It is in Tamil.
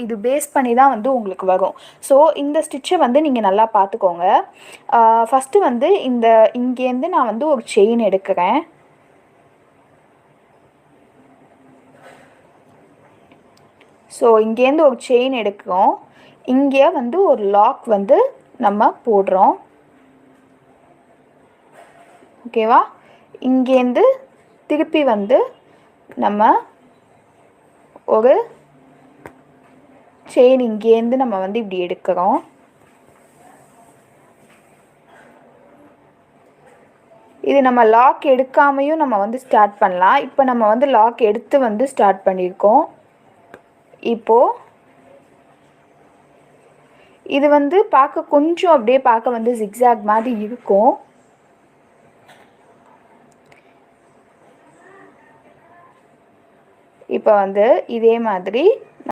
இது பேஸ் பண்ணி தான் வந்து உங்களுக்கு வரும். ஸோ இந்த ஸ்டிச்சை வந்து நீங்கள் நல்லா பார்த்துக்கோங்க. ஃபஸ்ட்டு வந்து இங்கேருந்து நான் வந்து ஒரு செயின் எடுக்கிறேன். ஸோ இங்கேருந்து ஒரு செயின் எடுக்கிறோம். இங்கே வந்து ஒரு லாக் வந்து நம்ம போடுறோம். ஓகேவா? இங்கேருந்து திருப்பி வந்து நம்ம ஒரு செயின் இங்கேருந்து நம்ம வந்து இப்படி எடுக்கிறோம். இது நம்ம லாக் எடுக்காமையும் நம்ம வந்து ஸ்டார்ட் பண்ணலாம். இப்போ நம்ம வந்து லாக் எடுத்து வந்து ஸ்டார்ட் பண்ணியிருக்கோம். இப்போது இது வந்து பார்க்க கொஞ்சம் அப்படியே பார்க்க வந்து ஜிக்ஸாக் மாதிரி இருக்கும். இப்போ வந்து இதே மாதிரி